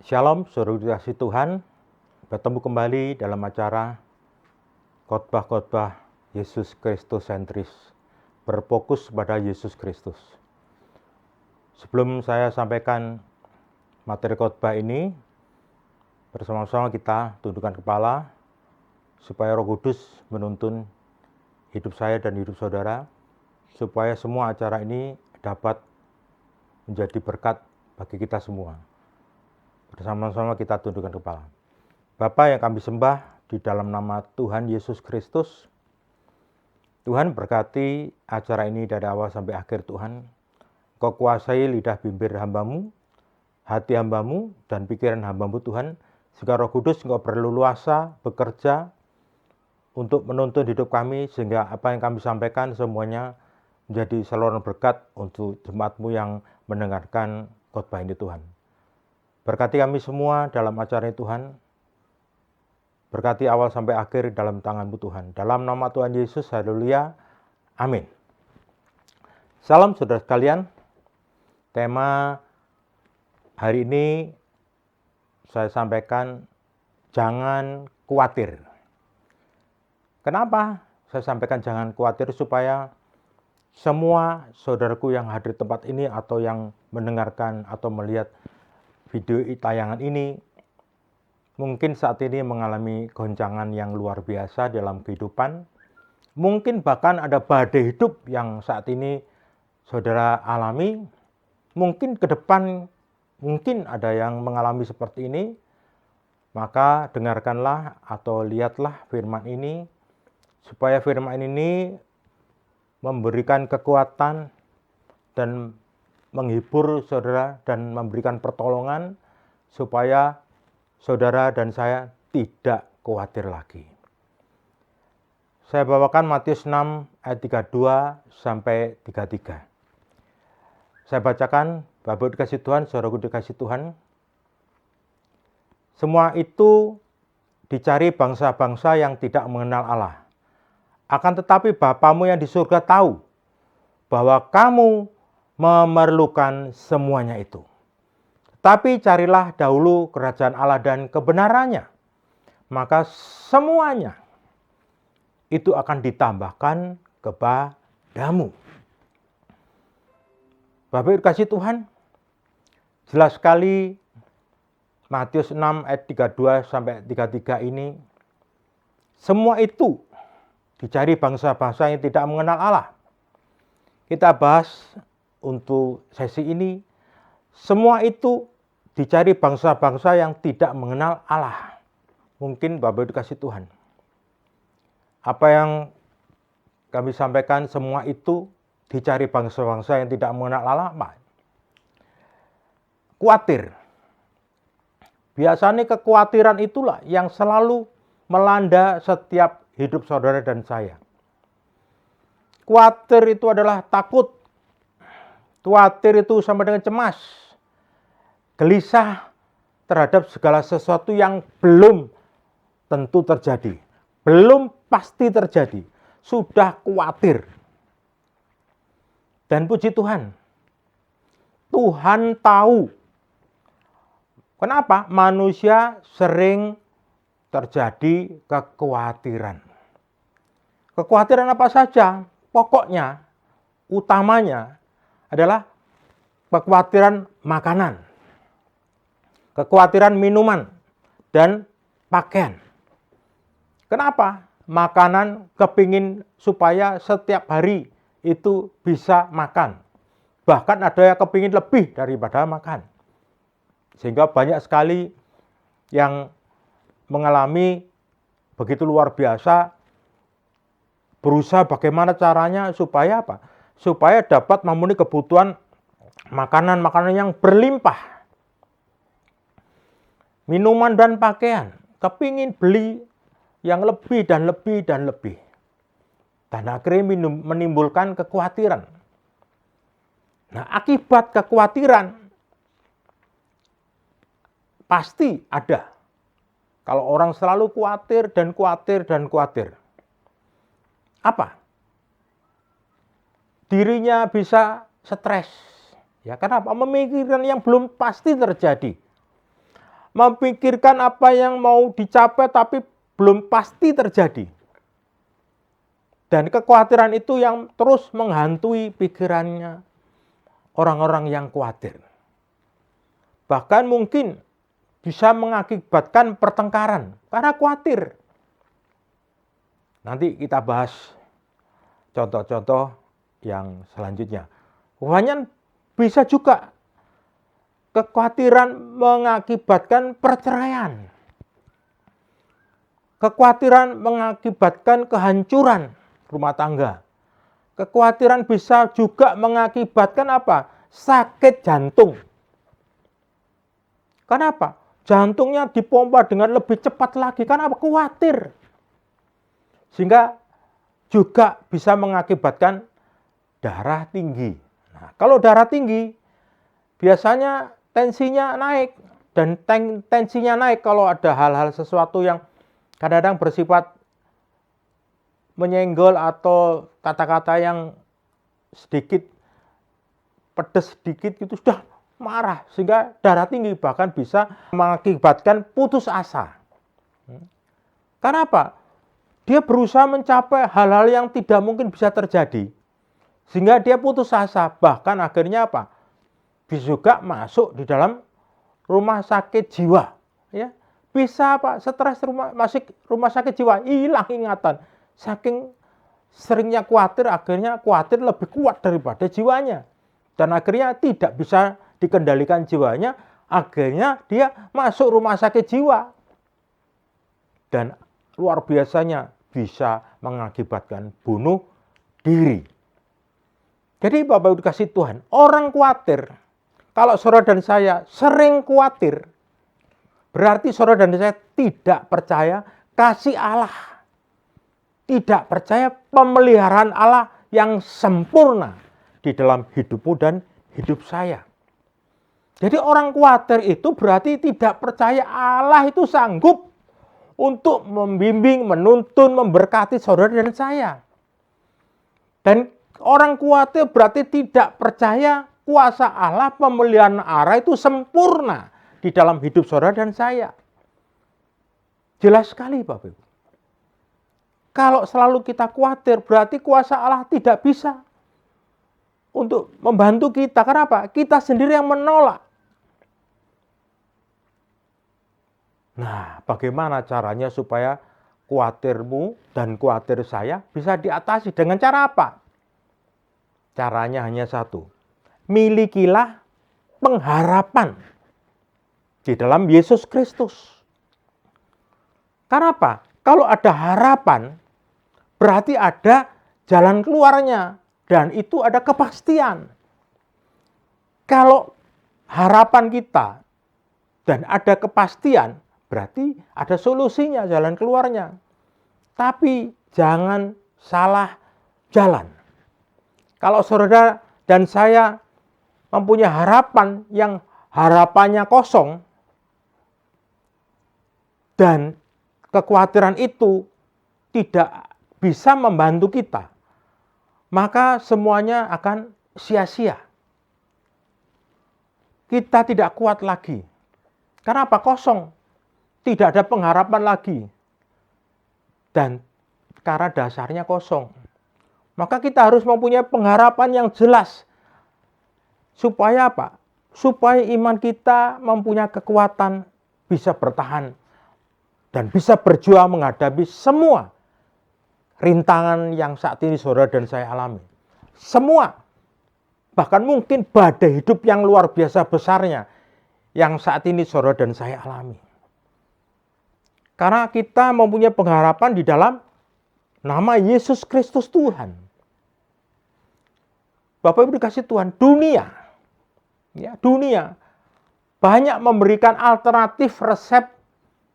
Shalom, saudara dikasih Tuhan. Bertemu kembali dalam acara khotbah-khotbah Yesus Kristus sentris, berfokus pada Yesus Kristus. Sebelum saya sampaikan materi khotbah ini, bersama-sama kita tundukkan kepala supaya Roh Kudus menuntun hidup saya dan hidup saudara, supaya semua acara ini dapat menjadi berkat bagi kita semua. Bersama-sama kita tundukkan kepala. Bapa yang kami sembah di dalam nama Tuhan Yesus Kristus, Tuhan berkati acara ini dari awal sampai akhir Tuhan. Kau kuasai lidah bibir hamba-Mu, hati hamba-Mu, dan pikiran hamba-Mu Tuhan, sehingga Roh Kudus Engkau berleluasa bekerja untuk menuntun hidup kami, sehingga apa yang kami sampaikan semuanya menjadi saluran berkat untuk jemaat-Mu yang mendengarkan khotbah ini Tuhan. Berkati kami semua dalam acara ini Tuhan. Berkati awal sampai akhir dalam tangan-Mu Tuhan. Dalam nama Tuhan Yesus, haleluya. Amin. Salam saudara sekalian. Tema hari ini saya sampaikan, jangan khawatir. Kenapa saya sampaikan jangan khawatir? Supaya semua saudaraku yang hadir di tempat ini atau yang mendengarkan atau melihat video tayangan ini mungkin saat ini mengalami goncangan yang luar biasa dalam kehidupan. Mungkin bahkan ada badai hidup yang saat ini saudara alami. Mungkin ke depan mungkin ada yang mengalami seperti ini. Maka dengarkanlah atau lihatlah firman ini, supaya firman ini memberikan kekuatan dan menghibur saudara dan memberikan pertolongan supaya saudara dan saya tidak khawatir lagi. Saya bawakan Matius 6 ayat 32 sampai 33. Saya bacakan, Bapak dikasih Tuhan, saudaraku dikasih Tuhan. Semua itu dicari bangsa-bangsa yang tidak mengenal Allah. Akan tetapi Bapamu yang di surga tahu bahwa kamu memerlukan semuanya itu. Tapi carilah dahulu kerajaan Allah dan kebenarannya, maka semuanya itu akan ditambahkan kepadamu. Bapak dikasih Tuhan, jelas sekali Matius 6 ayat 32 sampai 33 ini, semua itu dicari bangsa-bangsa yang tidak mengenal Allah. Kita bahas untuk sesi ini, semua itu dicari bangsa-bangsa yang tidak mengenal Allah. Mungkin Bapak dikasih Tuhan. Apa yang kami sampaikan semua itu dicari bangsa-bangsa yang tidak mengenal Allah, Pak. Khawatir. Biasanya kekhawatiran itulah yang selalu melanda setiap hidup saudara dan saya. Khawatir itu adalah takut. Khawatir itu sama dengan cemas, gelisah terhadap segala sesuatu yang belum tentu terjadi, belum pasti terjadi, sudah khawatir. Dan puji Tuhan, Tuhan tahu kenapa manusia sering terjadi kekhawatiran. Kekhawatiran apa saja? Pokoknya, utamanya adalah kekhawatiran makanan, kekhawatiran minuman, dan pakaian. Kenapa? Makanan kepingin supaya setiap hari itu bisa makan. Bahkan ada yang kepingin lebih daripada makan. Sehingga banyak sekali yang mengalami begitu luar biasa, berusaha bagaimana caranya supaya apa? Supaya dapat memenuhi kebutuhan makanan-makanan yang berlimpah. Minuman dan pakaian, kepingin beli yang lebih dan lebih dan lebih. Dan akhirnya menimbulkan kekhawatiran. Nah, akibat kekhawatiran pasti ada. Kalau orang selalu khawatir dan khawatir dan khawatir. Apa? Dirinya bisa stres. Ya, kenapa? Memikirkan yang belum pasti terjadi. memikirkan apa yang mau dicapai tapi belum pasti terjadi. Dan kekhawatiran itu yang terus menghantui pikirannya orang-orang yang khawatir. Bahkan mungkin bisa mengakibatkan pertengkaran karena khawatir. Nanti kita bahas contoh-contoh yang selanjutnya. Hanya bisa juga kekhawatiran mengakibatkan perceraian. Kekhawatiran mengakibatkan kehancuran rumah tangga. Kekhawatiran bisa juga mengakibatkan apa? Sakit jantung. Kenapa? Jantungnya dipompa dengan lebih cepat lagi. Karena khawatir. Sehingga juga bisa mengakibatkan darah tinggi. Nah, kalau darah tinggi, biasanya tensinya naik. Dan tensinya naik kalau ada hal-hal sesuatu yang kadang-kadang bersifat menyenggol atau kata-kata yang sedikit pedas sedikit itu sudah marah, sehingga darah tinggi, bahkan bisa mengakibatkan putus asa. Karena apa? Dia berusaha mencapai hal-hal yang tidak mungkin bisa terjadi, sehingga dia putus asa, bahkan akhirnya apa? Bisa juga masuk di dalam rumah sakit jiwa, ya. Bisa apa? Stres rumah sakit jiwa, hilang ingatan. Saking seringnya khawatir, akhirnya khawatir lebih kuat daripada jiwanya. Dan akhirnya tidak bisa dikendalikan jiwanya, akhirnya dia masuk rumah sakit jiwa. Dan luar biasanya bisa mengakibatkan bunuh diri. Jadi Bapak Ibu dikasih Tuhan, orang khawatir, kalau saudara dan saya sering khawatir, berarti saudara dan saya tidak percaya kasih Allah. Tidak percaya pemeliharaan Allah yang sempurna di dalam hidupmu dan hidup saya. Jadi orang khawatir itu berarti tidak percaya Allah itu sanggup untuk membimbing, menuntun, memberkati saudara dan saya. Dan orang khawatir berarti tidak percaya kuasa Allah, pemeliharaan Allah itu sempurna di dalam hidup saudara dan saya. Jelas sekali Bapak Ibu. Kalau selalu kita khawatir, berarti kuasa Allah tidak bisa untuk membantu kita. Kenapa? Kita sendiri yang menolak. Nah, bagaimana caranya supaya khawatirmu dan khawatir saya bisa diatasi? Dengan cara apa? Caranya hanya satu. Milikilah pengharapan di dalam Yesus Kristus. Karena apa? Kalau ada harapan, berarti ada jalan keluarnya. Dan itu ada kepastian. Kalau harapan kita dan ada kepastian, berarti ada solusinya, jalan keluarnya. Tapi jangan salah jalan. Kalau saudara dan saya mempunyai harapan yang harapannya kosong, dan kekhawatiran itu tidak bisa membantu kita, maka semuanya akan sia-sia. Kita tidak kuat lagi. Karena apa? Kosong. Tidak ada pengharapan lagi. Dan karena dasarnya kosong. Maka kita harus mempunyai pengharapan yang jelas. Supaya apa? Supaya iman kita mempunyai kekuatan, bisa bertahan. Dan bisa berjuang menghadapi semua rintangan yang saat ini saudara dan saya alami. Semua. Bahkan mungkin badai hidup yang luar biasa besarnya yang saat ini saudara dan saya alami. Karena kita mempunyai pengharapan di dalam nama Yesus Kristus Tuhan. Bapak Ibu dikasih Tuhan, dunia banyak memberikan alternatif resep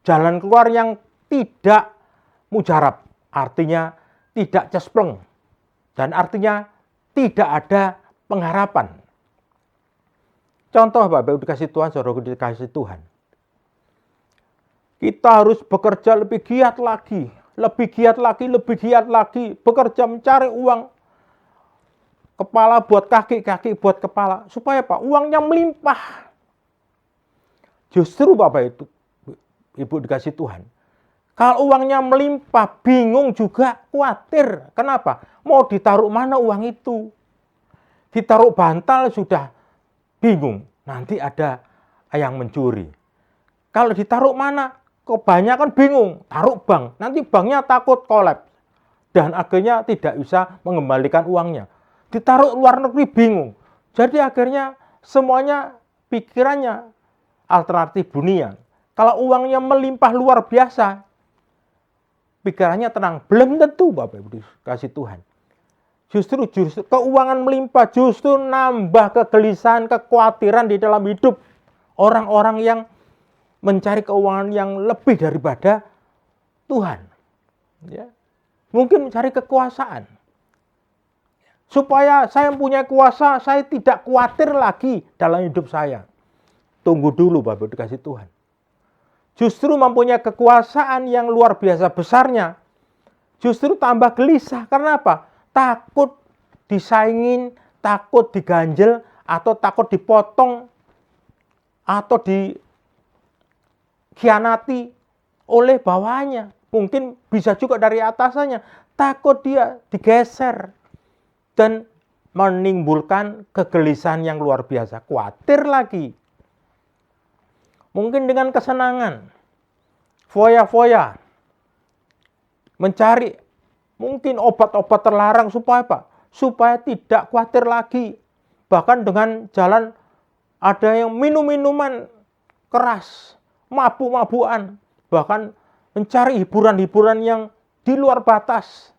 jalan keluar yang tidak mujarab. Artinya tidak cespleng. Dan artinya tidak ada pengharapan. Contoh Bapak Ibu dikasih Tuhan, saudara dikasih Tuhan. Kita harus bekerja lebih giat lagi. Bekerja mencari uang. Kepala buat kaki, kaki buat kepala. Supaya apa? Uangnya melimpah. Justru Bapak Ibu dikasih Tuhan, kalau uangnya melimpah, bingung juga, khawatir. Kenapa? Mau ditaruh mana uang itu? Ditaruh bantal sudah bingung, nanti ada yang mencuri. Kalau ditaruh mana? Kebanyakan bingung, taruh bank. Nanti banknya takut kolaps. Dan akhirnya tidak bisa mengembalikan uangnya. Ditaruh luar negeri bingung. Jadi akhirnya semuanya pikirannya alternatif dunia. Kalau uangnya melimpah luar biasa, pikirannya tenang. Belum tentu Bapak Ibu kasih Tuhan. Justru keuangan melimpah justru nambah kegelisahan, kekhawatiran di dalam hidup orang-orang yang mencari keuangan yang lebih daripada Tuhan. Ya. Mungkin mencari kekuasaan. Supaya saya punya kuasa, saya tidak khawatir lagi dalam hidup saya. Tunggu dulu Bapak dikasih Tuhan. Justru mempunyai kekuasaan yang luar biasa besarnya, justru tambah gelisah. Karena apa? Takut disaingin, takut diganjel, atau takut dipotong, atau dikhianati oleh bawahannya. Mungkin bisa juga dari atasannya. Takut dia digeser. Dan menimbulkan kegelisahan yang luar biasa. Khawatir lagi. Mungkin dengan kesenangan. Foya-foya. Mencari mungkin obat-obat terlarang supaya apa? Supaya tidak khawatir lagi. Bahkan dengan jalan ada yang minum-minuman keras. Mabuk-mabukan. Bahkan mencari hiburan-hiburan yang di luar batas.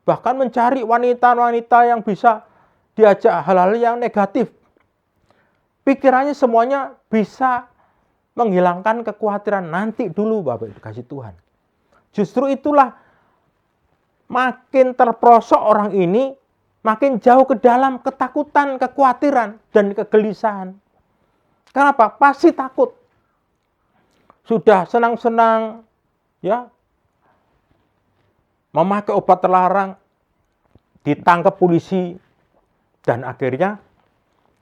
Bahkan mencari wanita-wanita yang bisa diajak hal-hal yang negatif. Pikirannya semuanya bisa menghilangkan kekhawatiran. Nanti dulu Bapak dikasih Tuhan. Justru itulah makin terperosok orang ini, makin jauh ke dalam ketakutan, kekhawatiran, dan kegelisahan. Kenapa? Pasti takut. Sudah senang-senang, ya, memakai obat terlarang, ditangkap polisi, dan akhirnya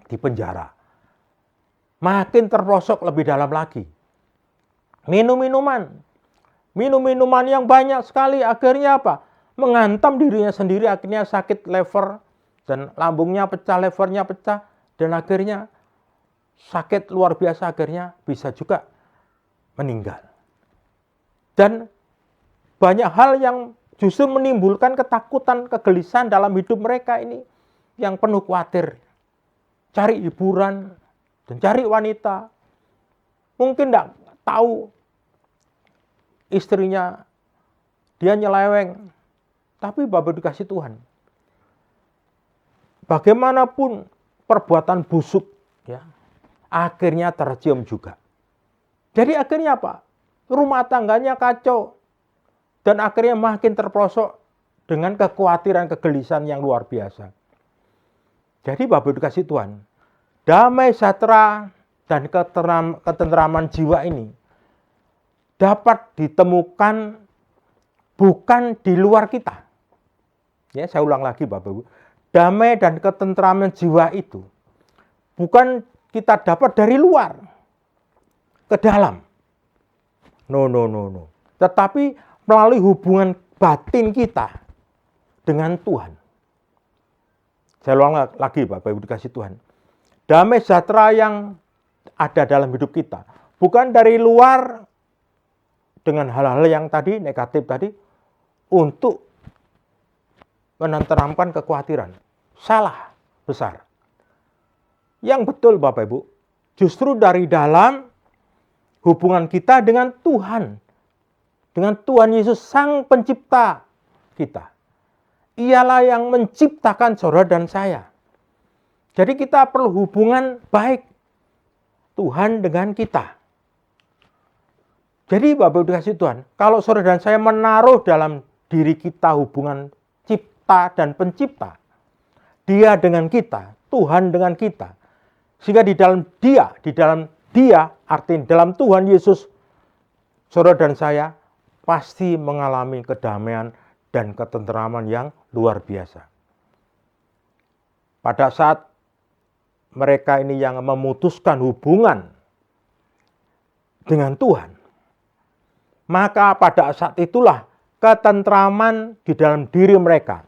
dipenjara. Makin terperosok lebih dalam lagi. Minum-minuman yang banyak sekali, akhirnya apa? Menghantam dirinya sendiri, akhirnya sakit lever, dan lambungnya pecah, levernya pecah, dan akhirnya sakit luar biasa, akhirnya bisa juga meninggal. Dan banyak hal yang justru menimbulkan ketakutan, kegelisahan dalam hidup mereka ini yang penuh khawatir. Cari hiburan dan cari wanita. Mungkin tidak tahu istrinya dia nyeleweng. Tapi Bapak dikasih Tuhan. Bagaimanapun perbuatan busuk, ya, akhirnya tercium juga. Jadi akhirnya apa? Rumah tangganya kacau. Dan akhirnya makin terperosok dengan kekhawatiran, kegelisahan yang luar biasa. Jadi Bapak dikasih Tuhan, damai sejahtera dan ketentraman jiwa ini dapat ditemukan bukan di luar kita. Ya, saya ulang lagi Bapak Ibu. Damai dan ketentraman jiwa itu bukan kita dapat dari luar ke dalam. No. Tetapi melalui hubungan batin kita dengan Tuhan. Saya ulang lagi Bapak Ibu dikasih Tuhan. Damai sejahtera yang ada dalam hidup kita. Bukan dari luar dengan hal-hal yang tadi, negatif tadi, untuk menenteramkan kekhawatiran. Salah besar. Yang betul Bapak Ibu, justru dari dalam hubungan kita dengan Tuhan. Dengan Tuhan Yesus Sang Pencipta kita. Ialah yang menciptakan saudara dan saya. Jadi kita perlu hubungan baik Tuhan dengan kita. Jadi Bapak dikasih Tuhan, kalau saudara dan saya menaruh dalam diri kita hubungan cipta dan pencipta, Dia dengan kita, Tuhan dengan kita, sehingga di dalam dia, artinya dalam Tuhan Yesus, saudara dan saya pasti mengalami kedamaian dan ketenteraman yang luar biasa. Pada saat mereka ini yang memutuskan hubungan dengan Tuhan, maka pada saat itulah ketentraman di dalam diri mereka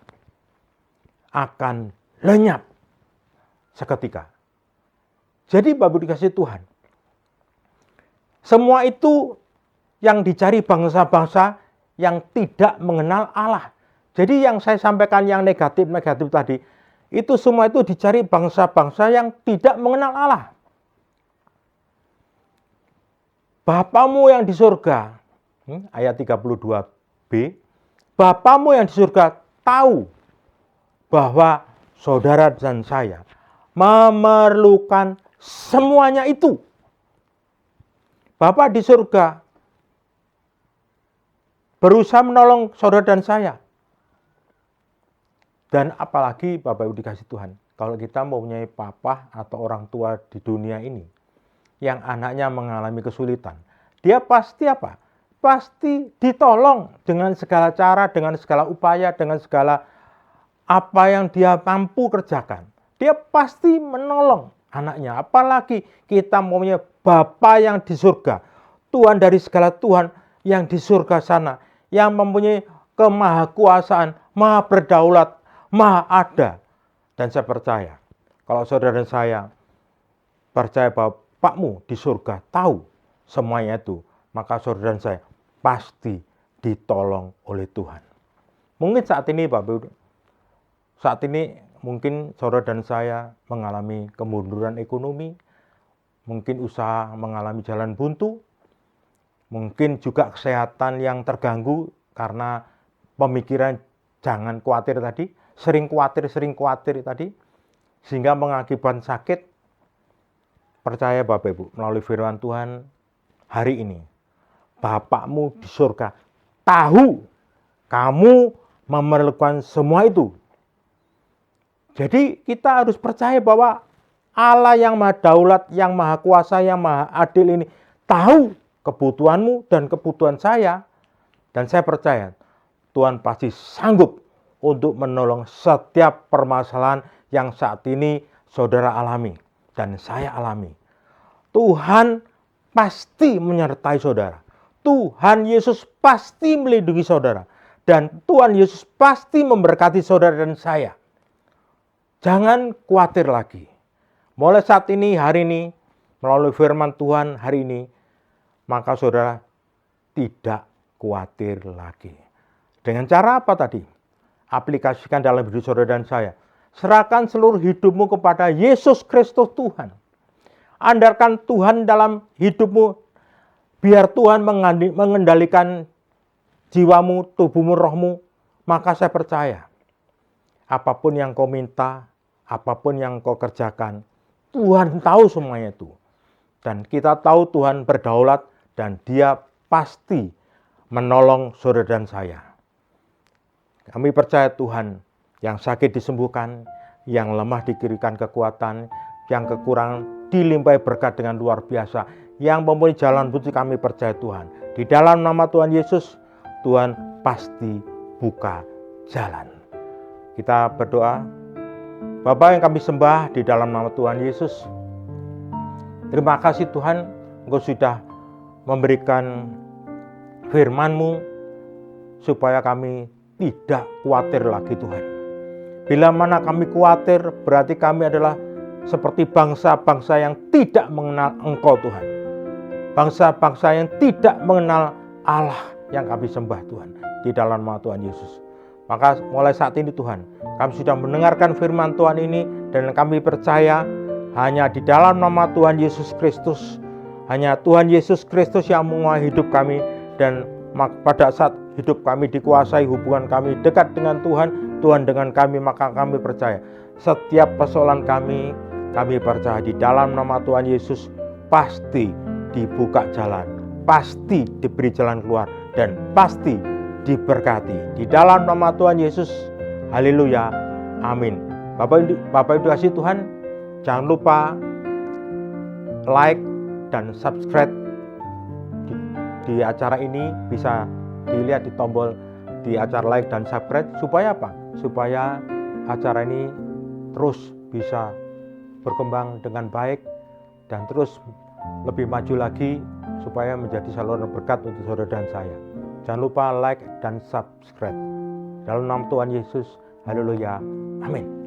akan lenyap seketika. Jadi Bapak dikasih Tuhan, semua itu yang dicari bangsa-bangsa yang tidak mengenal Allah. Jadi yang saya sampaikan yang negatif-negatif tadi, itu semua itu dicari bangsa-bangsa yang tidak mengenal Allah. Bapamu yang di surga, ayat 32b, Bapamu yang di surga tahu bahwa saudara dan saya memerlukan semuanya itu. Bapa di surga berusaha menolong saudara dan saya. Dan apalagi Bapak Ibu dikasih Tuhan, kalau kita mempunyai papa atau orang tua di dunia ini yang anaknya mengalami kesulitan, dia pasti apa? Pasti ditolong dengan segala cara, dengan segala upaya, dengan segala apa yang dia mampu kerjakan. Dia pasti menolong anaknya. Apalagi kita mempunyai Bapa yang di surga, Tuhan dari segala Tuhan yang di surga sana, yang mempunyai kemahakuasaan, maha berdaulat, maha ada. Dan saya percaya, kalau saudara dan saya percaya bahwa Bapakmu di surga tahu semuanya itu, maka saudara dan saya pasti ditolong oleh Tuhan. Mungkin saat ini Bapak, saat ini mungkin saudara dan saya mengalami kemunduran ekonomi, mungkin usaha mengalami jalan buntu, mungkin juga kesehatan yang terganggu karena pemikiran jangan khawatir tadi, sering khawatir tadi, sehingga mengakibatkan sakit. Percaya Bapak Ibu, melalui firman Tuhan hari ini, Bapakmu di surga tahu kamu memerlukan semua itu. Jadi kita harus percaya bahwa Allah yang maha daulat, yang maha kuasa, yang maha adil ini tahu kebutuhanmu dan kebutuhan saya. Dan saya percaya Tuhan pasti sanggup untuk menolong setiap permasalahan yang saat ini saudara alami dan saya alami. Tuhan pasti menyertai saudara. Tuhan Yesus pasti melindungi saudara. Dan Tuhan Yesus pasti memberkati saudara dan saya. Jangan khawatir lagi. Mulai saat ini, hari ini, melalui firman Tuhan hari ini, maka saudara tidak khawatir lagi. Dengan cara apa tadi? Aplikasikan dalam hidup saudara dan saya. Serahkan seluruh hidupmu kepada Yesus Kristus Tuhan. Andalkan Tuhan dalam hidupmu. Biar Tuhan mengendalikan jiwamu, tubuhmu, rohmu. Maka saya percaya, apapun yang kau minta, apapun yang kau kerjakan, Tuhan tahu semuanya itu. Dan kita tahu Tuhan berdaulat dan Dia pasti menolong saudara dan saya. Kami percaya Tuhan yang sakit disembuhkan, yang lemah diberikan kekuatan, yang kekurangan dilimpahi berkat dengan luar biasa, yang mempunyai jalan buntu kami percaya Tuhan. Di dalam nama Tuhan Yesus, Tuhan pasti buka jalan. Kita berdoa. Bapa yang kami sembah di dalam nama Tuhan Yesus, terima kasih Tuhan, Engkau sudah memberikan firman-Mu supaya kami tidak khawatir lagi Tuhan. Bila mana kami khawatir, berarti kami adalah seperti bangsa-bangsa yang tidak mengenal Engkau Tuhan. Bangsa-bangsa yang tidak mengenal Allah yang kami sembah Tuhan. Di dalam nama Tuhan Yesus. Maka mulai saat ini Tuhan, kami sudah mendengarkan firman Tuhan ini. Dan kami percaya hanya di dalam nama Tuhan Yesus Kristus. Hanya Tuhan Yesus Kristus yang menguasai hidup kami. Dan pada saat hidup kami dikuasai, hubungan kami dekat dengan Tuhan, Tuhan dengan kami, maka kami percaya setiap persoalan kami percaya di dalam nama Tuhan Yesus pasti dibuka jalan, pasti diberi jalan keluar, dan pasti diberkati. Di dalam nama Tuhan Yesus, haleluya, amin. Bapak Ibu kasih Tuhan, jangan lupa like dan subscribe di acara ini. Bisa dilihat di tombol di acara like dan subscribe. Supaya apa? Supaya acara ini terus bisa berkembang dengan baik dan terus lebih maju lagi supaya menjadi saluran berkat untuk saudara dan saya. Jangan lupa like dan subscribe. Dalam nama Tuhan Yesus, haleluya, amin.